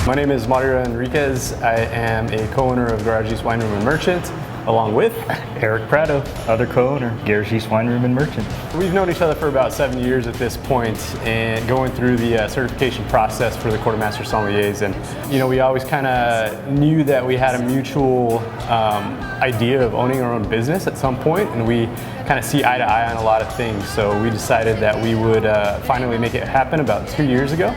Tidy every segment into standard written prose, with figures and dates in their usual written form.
My name is Mario Enriquez. I am a co-owner of Garagiste Wine Room and Merchant, along with Eric Prado, other co-owner, Garagiste Wine Room and Merchant. We've known each other for about 7 years at this point, and going through the certification process for the Quartermaster Sommeliers. And we always kind of knew that we had a mutual idea of owning our own business at some point, and we kind of see eye to eye on a lot of things. So we decided that we would finally make it happen about 2 years ago.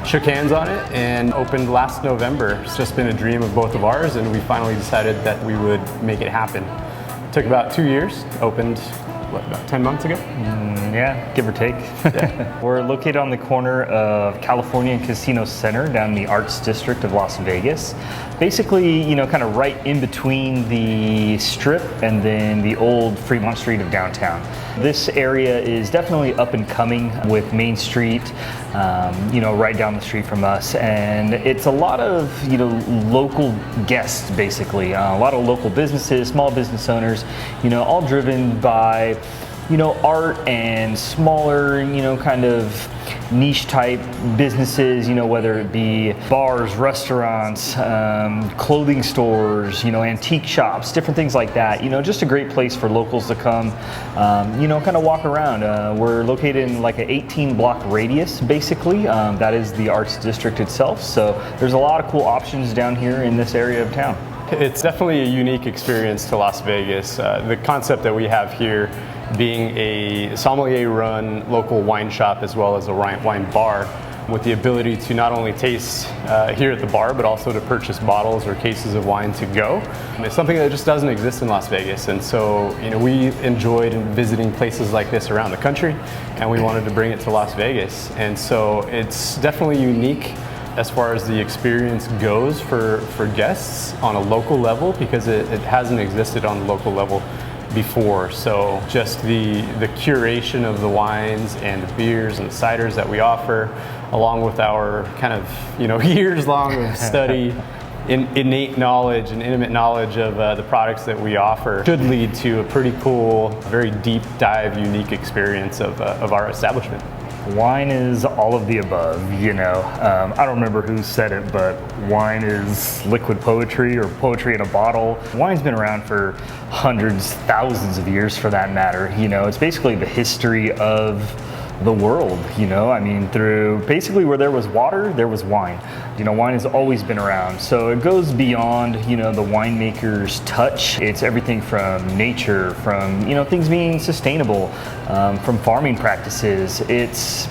Shook hands on it and opened last November. It's just been a dream of both of ours, and we finally decided that we would make it happen. Took about 2 years, opened, about 10 months ago? Yeah, give or take. Yeah. We're located on the corner of California and Casino Center down in the Arts District of Las Vegas. Basically, kind of right in between the Strip and then the old Fremont Street of downtown. This area is definitely up and coming with Main Street, right down the street from us. And it's a lot of, local guests, basically. A lot of local businesses, small business owners, all driven by art and smaller, kind of niche type businesses, whether it be bars, restaurants, clothing stores, antique shops, different things like that. Just a great place for locals to come, kind of walk around. We're located in like an 18-block radius, basically. That is the Arts District itself. So there's a lot of cool options down here in this area of town. It's definitely a unique experience to Las Vegas. The concept that we have here being a sommelier-run local wine shop as well as a wine bar, with the ability to not only taste here at the bar, but also to purchase bottles or cases of wine to go. It's something that just doesn't exist in Las Vegas, and so we enjoyed visiting places like this around the country, and we wanted to bring it to Las Vegas. And so it's definitely unique as far as the experience goes for guests on a local level, because it hasn't existed on the local level before. So just the curation of the wines and the beers and the ciders that we offer, along with our kind of years long of study, innate knowledge and intimate knowledge of the products that we offer, should lead to a pretty cool, very deep dive, unique experience of our establishment. Wine is all of the above, I don't remember who said it, but wine is liquid poetry, or poetry in a bottle. Wine's been around for hundreds, thousands of years for that matter. It's basically the history of the world, through basically where there was water, there was wine. Wine has always been around. So it goes beyond, the winemaker's touch. It's everything from nature, from, things being sustainable, from farming practices. It's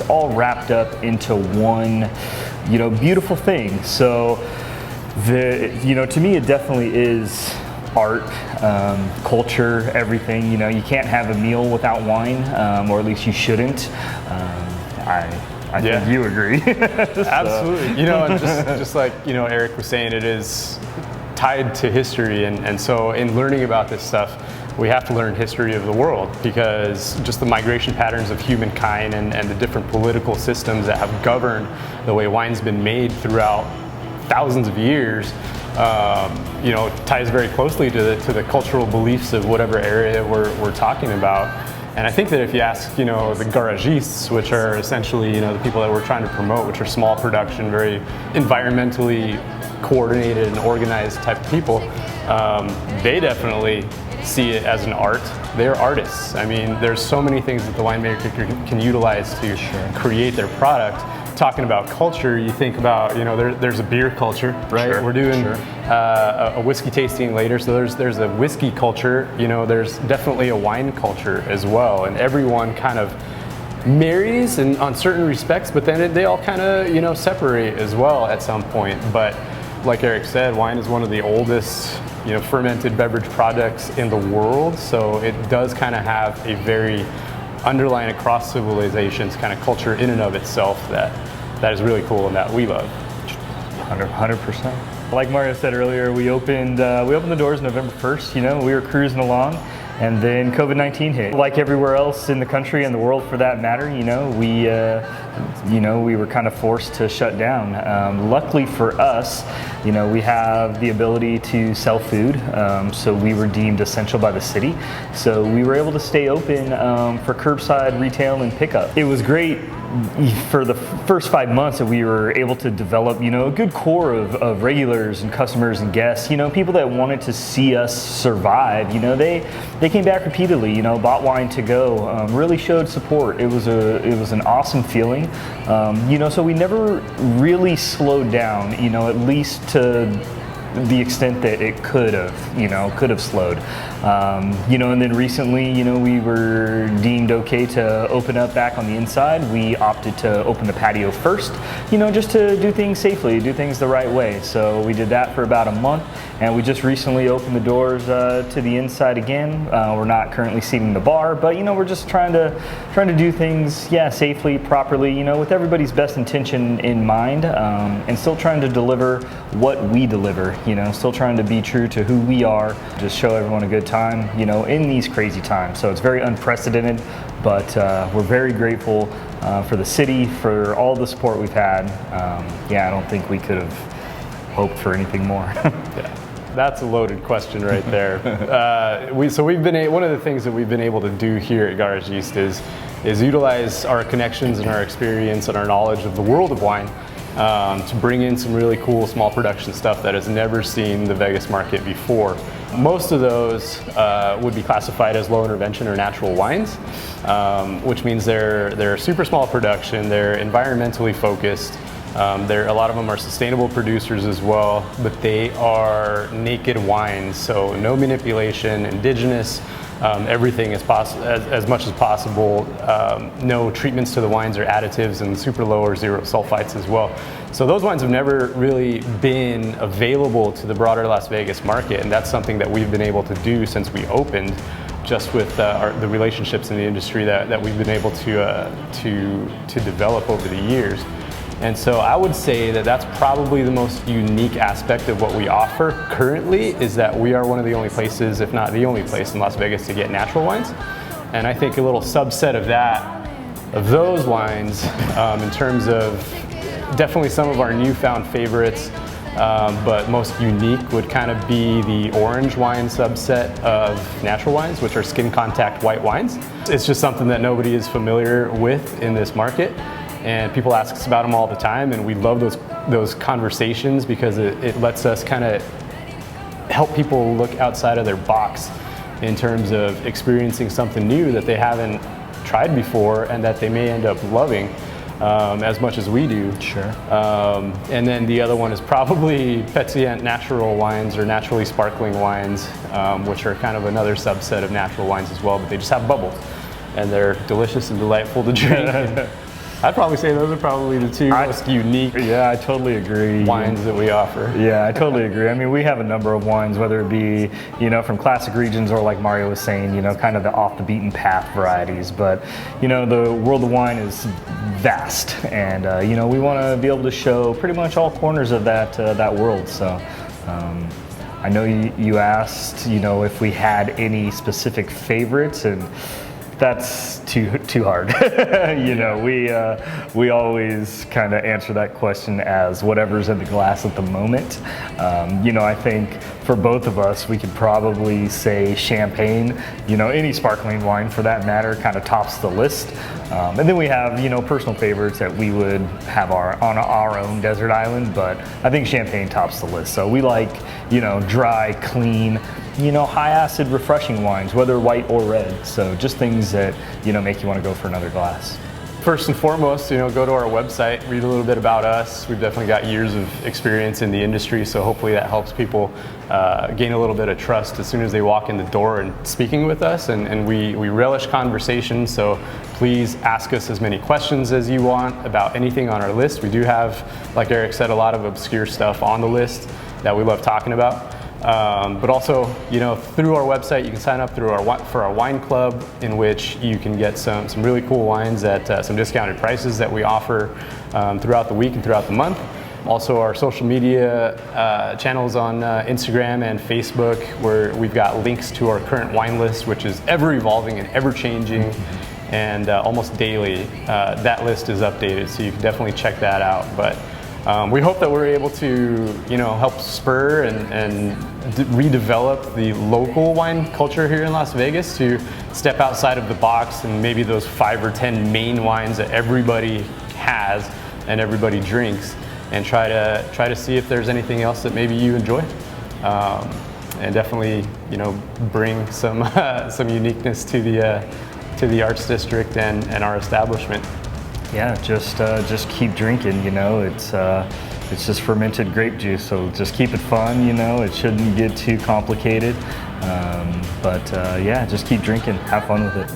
all wrapped up into one, beautiful thing. So to me, it definitely is art, culture, everything. You can't have a meal without wine, or at least you shouldn't. I think you agree. Absolutely. And just like Eric was saying, it is tied to history, and so in learning about this stuff, we have to learn history of the world, because just the migration patterns of humankind and the different political systems that have governed the way wine's been made throughout thousands of years, ties very closely to the cultural beliefs of whatever area we're talking about. And I think that if you ask, the garagistes, which are essentially, the people that we're trying to promote, which are small production, very environmentally coordinated and organized type of people, they definitely see it as an art. They're artists. There's so many things that the winemaker can utilize to create their product. Talking about culture, you think about, there's a beer culture, right? We're doing a whiskey tasting later, so there's a whiskey culture. There's definitely a wine culture as well, and everyone kind of marries on certain respects, but then they all kind of separate as well at some point. But like Eric said, wine is one of the oldest fermented beverage products in the world, so it does kind of have a very underlying across civilizations kind of culture in and of itself that is really cool and that we love. 100%. Like Mario said earlier, we opened the doors November 1st. We were cruising along, and then COVID-19 hit. Like everywhere else in the country and the world for that matter, we were kind of forced to shut down. Luckily for us, we have the ability to sell food, so we were deemed essential by the city. So we were able to stay open for curbside retail and pickup. It was great for the first 5 months that we were able to develop, a good core of regulars and customers and guests, people that wanted to see us survive, they came back repeatedly, bought wine to go, really showed support. It was an awesome feeling, so we never really slowed down, at least to the extent that it could have slowed. And then recently, we were deemed okay to open up back on the inside. We opted to open the patio first, just to do things safely, do things the right way. So we did that for about a month, and we just recently opened the doors to the inside again. We're not currently seating the bar, but we're just trying to do things, safely, properly, with everybody's best intention in mind, and still trying to deliver what we deliver. Still trying to be true to who we are, just show everyone a good time, in these crazy times. So it's very unprecedented, but we're very grateful for the city, for all the support we've had. I don't think we could have hoped for anything more. Yeah. That's a loaded question right there. One of the things that we've been able to do here at Garagiste is utilize our connections and our experience and our knowledge of the world of wine to bring in some really cool small production stuff that has never seen the Vegas market before. Most of those would be classified as low intervention or natural wines, which means they're super small production, they're environmentally focused. A lot of them are sustainable producers as well, but they are naked wines, so no manipulation, indigenous, everything as much as possible. No treatments to the wines or additives, and super low or zero sulfites as well. So those wines have never really been available to the broader Las Vegas market, and that's something that we've been able to do since we opened, just with the relationships in the industry that we've been able to develop over the years. And so I would say that that's probably the most unique aspect of what we offer currently, is that we are one of the only places, if not the only place in Las Vegas, to get natural wines. And I think a little subset of those wines, in terms of definitely some of our newfound favorites, but most unique would kind of be the orange wine subset of natural wines, which are skin contact white wines. It's just something that nobody is familiar with in this market. And people ask us about them all the time, and we love those conversations because it lets us kind of help people look outside of their box in terms of experiencing something new that they haven't tried before and that they may end up loving as much as we do. Sure. And then the other one is probably pétillant natural wines or naturally sparkling wines, which are kind of another subset of natural wines as well, but they just have bubbles and they're delicious and delightful to drink. I'd probably say those are probably the two most unique I totally agree. wines that we offer. Yeah, I totally agree. I mean, we have a number of wines, whether it be, from classic regions or like Mario was saying, kind of the off the beaten path varieties. But, the world of wine is vast, and, we want to be able to show pretty much all corners of that world. So I know you asked, if we had any specific favorites, and that's too hard. We always kind of answer that question as whatever's in the glass at the moment. I think for both of us, we could probably say champagne, any sparkling wine for that matter kind of tops the list. And then we have, personal favorites that we would have on our own desert island, but I think champagne tops the list. So we like, dry, clean, high acid, refreshing wines, whether white or red. So just things that, make you want to go for another glass. First and foremost, go to our website, read a little bit about us. We've definitely got years of experience in the industry, so hopefully that helps people gain a little bit of trust as soon as they walk in the door and speaking with us. And we relish conversation, so please ask us as many questions as you want about anything on our list. We do have, like Eric said, a lot of obscure stuff on the list that we love talking about. But also, through our website, you can sign up for our wine club, in which you can get some really cool wines at some discounted prices that we offer throughout the week and throughout the month. Also, our social media channels on Instagram and Facebook, where we've got links to our current wine list, which is ever evolving and ever changing, and almost daily that list is updated. So you can definitely check that out. But we hope that we're able to, help spur and redevelop the local wine culture here in Las Vegas, to step outside of the box and maybe those 5 or 10 main wines that everybody has and everybody drinks, and try to see if there's anything else that maybe you enjoy, and definitely bring some some uniqueness to the Arts District and our establishment. Yeah, just keep drinking. It's just fermented grape juice, so just keep it fun. It shouldn't get too complicated. But yeah, just keep drinking, have fun with it.